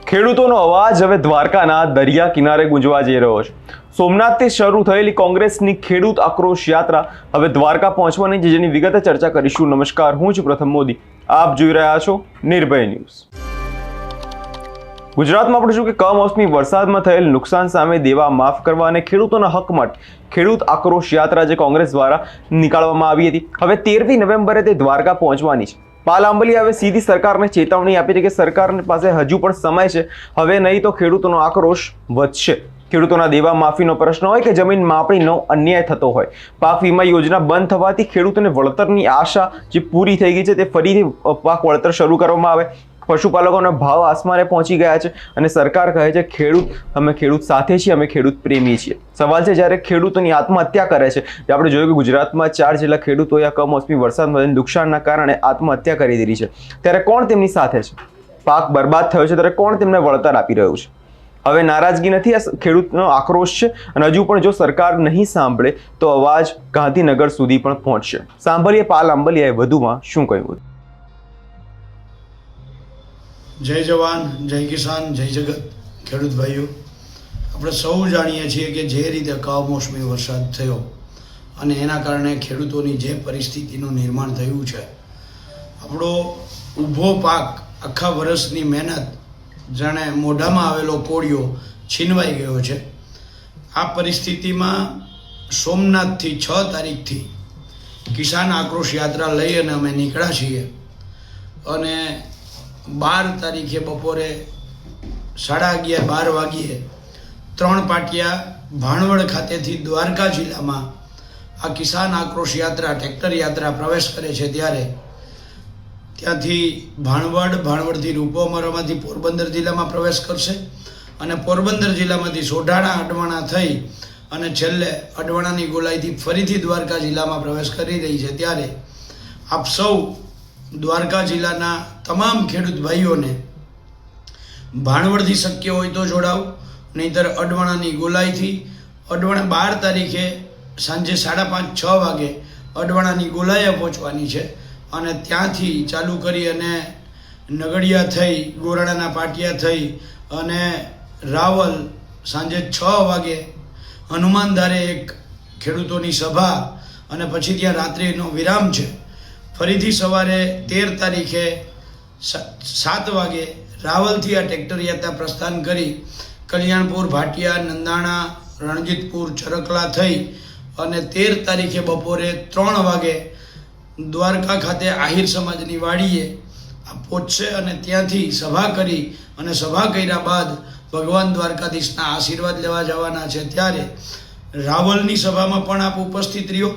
ખેડૂતોનો અવાજ હવે દ્વારકાના દરિયા કિનારે ગુંજવા જઈ રહ્યો છે. સોમનાથથી શરૂ થયેલી કોંગ્રેસની ખેડૂત આક્રોશ યાત્રા હવે દ્વારકા પહોંચવાની છે, જેની વિગતે ચર્ચા કરીશું. નમસ્કાર, હું છું પ્રથમ મોદી. આપ જોઈ રહ્યા છો નિર્ભય ન્યૂઝ. ગુજરાતમાં આપણે શું કે કમોસમી વરસાદમાં થયેલ નુકસાન સામે દેવા માફ કરવા અને ખેડૂતોના હક માટે ખેડૂત આક્રોશ યાત્રા જે કોંગ્રેસ દ્વારા નીકાળવામાં આવી હતી, હવે 13મી નવેમ્બરે તે દ્વારકા પહોંચવાની છે. પાલ આંબલિયા હવે સીધી સરકારને ચેતવણી આપી છે કે સરકારની પાસે હજુ પણ સમય છે, હવે નહીં તો ખેડૂતોનો આક્રોશ વધશે. ખેડૂતોના દેવા માફીનો પ્રશ્ન હોય કે જમીન માપણીનો અન્યાય થતો હોય, પાક વીમા યોજના બંધ થવાથી ખેડૂતોને વળતરની આશા જે પૂરી થઈ ગઈ છે તે ફરીથી પાક વળતર શરૂ કરવામાં આવે, પશુપાલકોના ભાવ આસમાને પહોંચી ગયા છે અને સરકાર કહે છે અમે ખેડૂત સાથે છીએ, અમે ખેડૂત પ્રેમી છીએ. સવાલ છે જ્યારે ખેડૂતોની આત્મહત્યા કરે છે. આપણે જોયું કે ગુજરાતમાં 4 જેટલા ખેડૂતોએ આ કમોસમી વરસાદમાં નુકસાનના કારણે આત્મહત્યા કરી દીધી છે. ત્યારે કોણ તેમની સાથે છે? પાક બરબાદ થયો છે ત્યારે કોણ તેમને વળતર આપી રહ્યું છે? હવે નારાજગી નથી, આ ખેડૂતનો આક્રોશ છે અને હજુ પણ જો સરકાર નહીં સાંભળે તો અવાજ ગાંધીનગર સુધી પણ પહોંચશે. સાંભળીએ પાલ આંબલિયાએ વધુમાં શું કહ્યું. જય જવાન, જય કિસાન, જય જગત. ખેડૂત ભાઈઓ, આપણે સૌ જાણીએ છીએ કે જે રીતે કમોસમી વરસાદ થયો અને એના કારણે ખેડૂતોની જે પરિસ્થિતિનું નિર્માણ થયું છે, આપણો ઊભો પાક, આખા વર્ષની મહેનત જાણે મોઢામાં આવેલો કોળિયો છીનવાઈ ગયો છે. આ પરિસ્થિતિમાં સોમનાથથી 6 તારીખથી કિસાન આક્રોશ યાત્રા લઈ અને અમે નીકળ્યા છીએ અને 12 તારીખે બપોરે 11:30 12 વાગ્યે 3 પાટિયા ભાણવડ ખાતેથી દ્વારકા જિલ્લામાં આ કિસાન આક્રોશ યાત્રા, ટ્રેક્ટર યાત્રા પ્રવેશ કરે છે. ત્યારે ત્યાંથી ભાણવડથી રૂપોમરામાંથી પોરબંદર જિલ્લામાં પ્રવેશ કરશે અને પોરબંદર જિલ્લામાંથી સોઢાણા અડવાણા થઈ અને છેલ્લે અડવાણાની ગોલાઈથી ફરીથી દ્વારકા જિલ્લામાં પ્રવેશ કરી રહી છે. ત્યારે આપ સૌ દ્વારકા જિલ્લાના તમામ ખેડૂત ભાઈઓને ભાણવડથી શક્ય હોય તો જોડાવ, નહીંતર અડવાણાની ગોલાઈથી અડવાણા 12 તારીખે સાંજે 5:30 6 વાગે અડવાણાની ગોલાઈએ પહોંચવાની છે અને ત્યાંથી ચાલુ કરી અને નગડિયા થઈ, ગોરાણાના પાટિયા થઈ અને રાવલ સાંજે 6 વાગે હનુમાનધારે એક ખેડૂતોની સભા અને પછી ત્યાં રાત્રિનો વિરામ છે. ફરીથી સવારે 13 તારીખે 7 વાગે રાવલથી આ ટ્રેક્ટર યાત્રા પ્રસ્થાન કરી કલ્યાણપુર, ભાટિયા, નંદાણા, રણજીતપુર, ચરકલા થઈ અને 13 તારીખે બપોરે 3 વાગે દ્વારકા ખાતે આહિર સમાજની વાડીએ પહોંચશે અને ત્યાંથી સભા કરી અને સભા કર્યા બાદ ભગવાન દ્વારકાધીશના આશીર્વાદ લેવા જવાના છે. ત્યારે રાવલની સભામાં પણ આપ ઉપસ્થિત રહ્યો.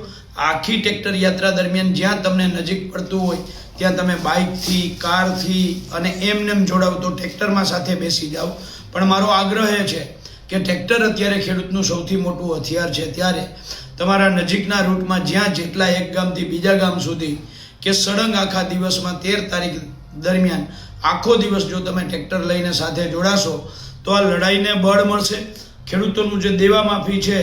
આખી ટ્રેક્ટર યાત્રા દરમિયાન જ્યાં તમને નજીક પડતું હોય ત્યાં તમે બાઇકથી, કારથી અને એમ જોડાવ તો ટ્રેક્ટરમાં સાથે બેસી જાઓ. પણ મારો આગ્રહ એ છે કે ટ્રેક્ટર અત્યારે ખેડૂતનું સૌથી મોટું હથિયાર છે. ત્યારે તમારા નજીકના રૂટમાં જ્યાં જેટલા એક ગામથી બીજા ગામ સુધી કે સળંગ આખા દિવસમાં 13 તારીખ દરમિયાન આખો દિવસ જો તમે ટ્રેક્ટર લઈને સાથે જોડાશો તો આ લડાઈને બળ મળશે. ખેડૂતોનું જે દેવા માફી છે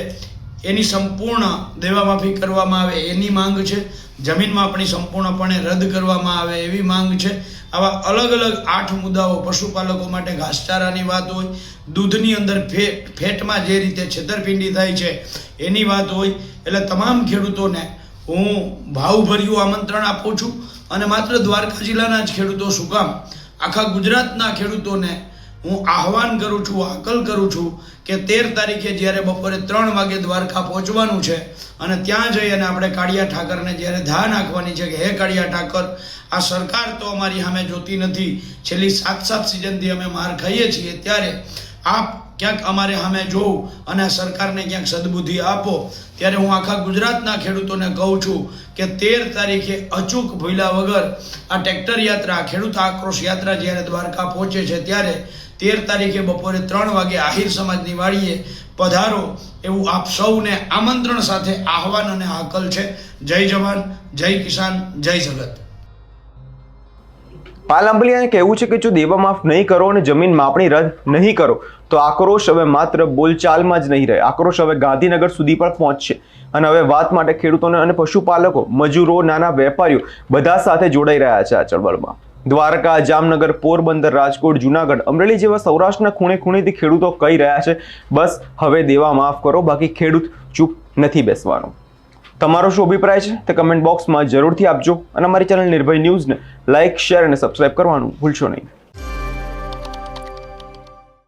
એની સંપૂર્ણ દેવા માફી કરવામાં આવે એની માંગ છે. જમીન માપણી સંપૂર્ણપણે રદ કરવામાં આવે એવી માંગ છે. આવા અલગ અલગ 8 મુદ્દાઓ, પશુપાલકો માટે ઘાસચારાની વાત હોય, દૂધની અંદર ફેટમાં જે રીતે છેતરપિંડી થાય છે એની વાત હોય, એટલે તમામ ખેડૂતોને હું ભાવભર્યું આમંત્રણ આપું છું. અને માત્ર દ્વારકા જિલ્લાના જ ખેડૂતો શું કામ, આખા ગુજરાતના ખેડૂતોને હું આહવાન કરું છું, હાકલ કરું છું કે 13 તારીખે જ્યારે બપોરે 3 વાગે દ્વારકા પહોંચવાનું છે અને ત્યાં જઈ અને આપણે કાળિયા ઠાકરને જ્યારે ધા નાખવાની છે કે હે કાળિયા ઠાકર, આ સરકાર તો અમારી સામે જોતી નથી, છેલ્લી 7 સિઝનથી અમે માર ખાઈએ છીએ, ત્યારે આપ ક્યાંક અમારે સામે જોવું અને આ સરકારને ક્યાંક સદબુદ્ધિ આપો. ત્યારે હું આખા ગુજરાતના ખેડૂતોને કહું છું કે 13 તારીખે અચૂક ભૂલ્યા વગર આ ટ્રેક્ટર યાત્રા, ખેડૂત આક્રોશ યાત્રા જ્યારે દ્વારકા પહોંચે છે ત્યારે 13 તારીખે બપોરે 3 વાગે આહિર સમાજની વાડીએ પધારો એવું આપ સૌને આમંત્રણ સાથે આહવાન અને હાકલ છે. જય જવાન, જય કિસાન, જય જગત. પાલ આંબલિયાને કહેવું છે કે જો દેવા માફ નહીં કરો અને જમીન માપણી રદ નહીં કરો તો આક્રોશ હવે માત્ર બોલચાલમાં જ નહીં રહે, આક્રોશ હવે ગાંધીનગર સુધી પણ પહોંચશે. અને હવે વાત માટે ખેડૂતોને અને પશુપાલકો, મજૂરો, નાના વેપારીઓ બધા સાથે જોડાઈ રહ્યા છે આ ચળવળમાં. દ્વારકા, જામનગર, પોરબંદર, રાજકોટ, જુનાગઢ, અમરેલી જેવા સૌરાષ્ટ્રના ખૂણે ખૂણેથી ખેડૂતો કહી રહ્યા છે, બસ હવે દેવા માફ કરો, બાકી ખેડૂત ચૂપ નથી બેસવાનો. તમારો શું અભિપ્રાય છે તે કમેન્ટ બોક્સમાં જરૂરથી આપજો અને અમારી ચેનલ નિર્ભય ન્યૂઝને લાઇક, શેર અને સબસ્ક્રાઇબ કરવાનું ભૂલશો નહીં.